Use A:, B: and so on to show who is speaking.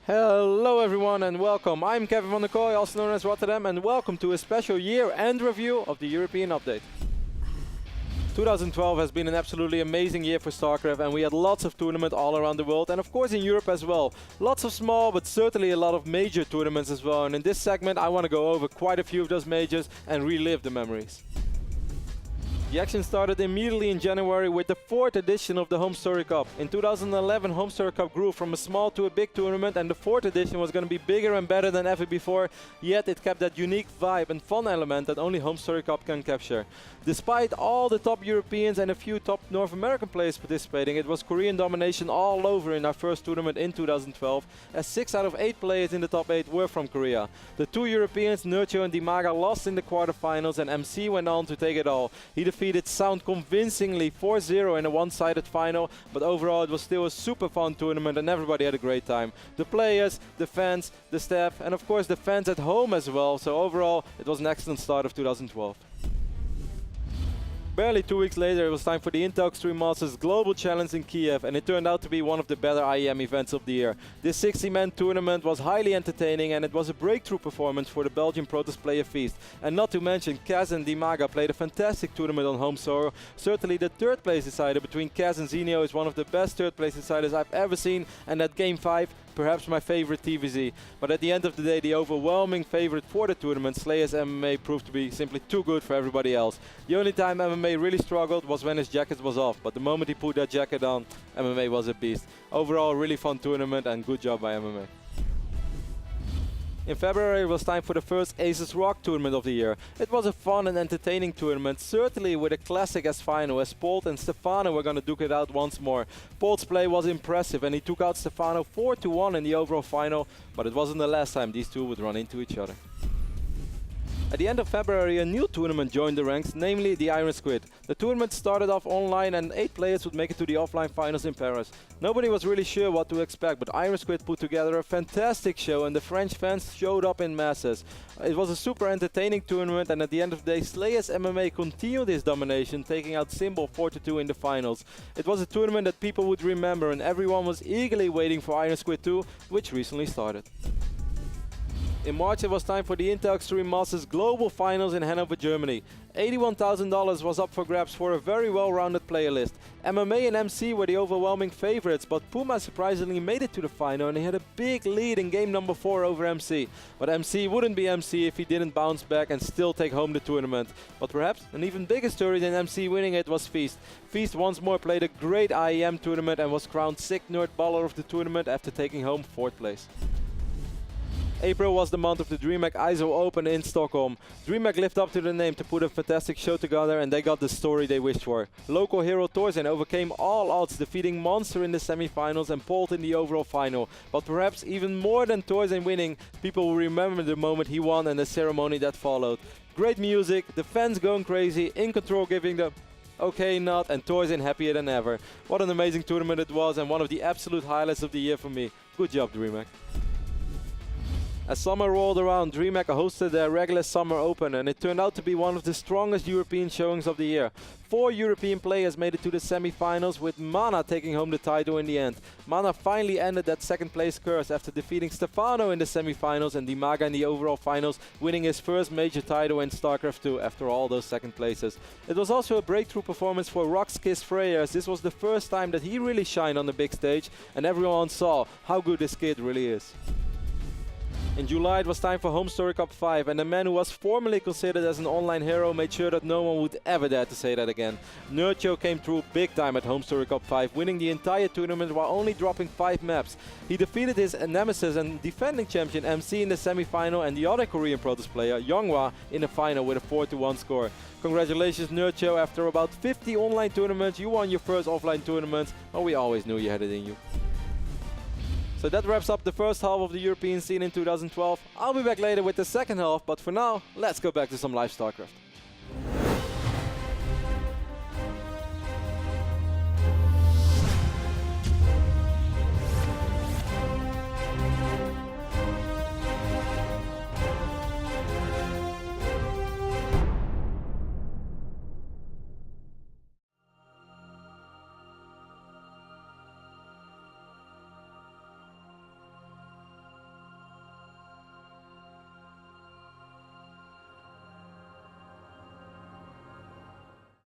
A: Hello everyone and welcome. I'm Kevin van der Kooi, also known as Rotterdam, and welcome to a special year-end review of the European update. 2012 has been an absolutely amazing year for StarCraft, and we had lots of tournaments all around the world and of course in Europe as well. Lots of small but certainly a lot of major tournaments as well, and in this segment I want to go over quite a few of those majors and relive the memories. The action started immediately in January with the 4th edition of the Home Story Cup. In 2011, Home Story Cup grew from a small to a big tournament, and the 4th edition was going to be bigger and better than ever before, yet it kept that unique vibe and fun element that only Home Story Cup can capture. Despite all the top Europeans and a few top North American players participating, it was Korean domination all over in our first tournament in 2012, as 6 out of 8 players in the top 8 were from Korea. The 2 Europeans, Newerth and Dimaga, lost in the quarterfinals, and MC went on to take it all. He defeated Sound convincingly 4-0 in a one-sided final, but overall it was still a super fun tournament and everybody had a great time. The players, the fans, the staff, and of course the fans at home as well, so overall it was an excellent start of 2012. Barely 2 weeks later, it was time for the Intel Extreme Masters Global Challenge in Kiev, and it turned out to be one of the better IEM events of the year. This 60-man tournament was highly entertaining, and it was a breakthrough performance for the Belgian Protoss player Feast. And not to mention, Kaz and Dimaga played a fantastic tournament on home soil. Certainly the 3rd place decider between Kaz and Zenio is one of the best 3rd place deciders I've ever seen, and that Game 5, perhaps my favorite TVZ. But at the end of the day, the overwhelming favorite for the tournament, Slayers MMA, proved to be simply too good for everybody else. The only time MMA really struggled was when his jacket was off, but the moment he put that jacket on, MMA was a beast. Overall, a really fun tournament and good job by MMA. In February it was time for the first Aces Rock tournament of the year. It was a fun and entertaining tournament, certainly with a classic as final, as Polt and STEPHANO were gonna duke it out once more. Polt's play was impressive and he took out STEPHANO 4-1 in the overall final, but it wasn't the last time these two would run into each other. At the end of February, a new tournament joined the ranks, namely the Iron Squid. The tournament started off online and 8 players would make it to the offline finals in Paris. Nobody was really sure what to expect, but Iron Squid put together a fantastic show and the French fans showed up in masses. It was a super entertaining tournament, and at the end of the day, Slayers MMA continued his domination, taking out Symbol 4-2 in the finals. It was a tournament that people would remember, and everyone was eagerly waiting for Iron Squid 2, which recently started. In March it was time for the Intel Extreme Masters Global Finals in Hanover, Germany. $81,000 was up for grabs for a very well-rounded player list. MMA and MC were the overwhelming favorites, but Puma surprisingly made it to the final and he had a big lead in game number 4 over MC. But MC wouldn't be MC if he didn't bounce back and still take home the tournament. But perhaps an even bigger story than MC winning it was Feast. Feast once more played a great IEM tournament and was crowned Sick Nerd Baller of the tournament after taking home 4th place. April was the month of the DreamHack ISO Open in Stockholm. DreamHack lived up to the name to put a fantastic show together, and they got the story they wished for. Local hero Torzen overcame all odds, defeating Monster in the semi-finals and Polt in the overall final. But perhaps even more than Torzen winning, people will remember the moment he won and the ceremony that followed. Great music, the fans going crazy, In Control giving the okay nod, and Torzen happier than ever. What an amazing tournament it was, and one of the absolute highlights of the year for me. Good job, DreamHack. As summer rolled around, DreamHack hosted their regular Summer Open, and it turned out to be one of the strongest European showings of the year. 4 European players made it to the semi-finals, with Mana taking home the title in the end. Mana finally ended that 2nd place curse after defeating STEPHANO in the semi-finals and Dimaga in the overall finals, winning his first major title in StarCraft 2 after all those 2nd places. It was also a breakthrough performance for Rock's Kiss Freya, as this was the first time that he really shined on the big stage, and everyone saw how good this kid really is. In July it was time for Home Story Cup 5, and the man who was formerly considered as an online hero made sure that no one would ever dare to say that again. Newerth came through big time at Home Story Cup 5, winning the entire tournament while only dropping 5 maps. He defeated his nemesis and defending champion MC in the semi-final and the other Korean Protoss player, YONGHWA, in the final with a 4-1 score. Congratulations Newerth, after about 50 online tournaments you won your first offline tournament, but we always knew you had it in you. So that wraps up the first half of the European scene in 2012. I'll be back later with the second half, but for now, let's go back to some live StarCraft.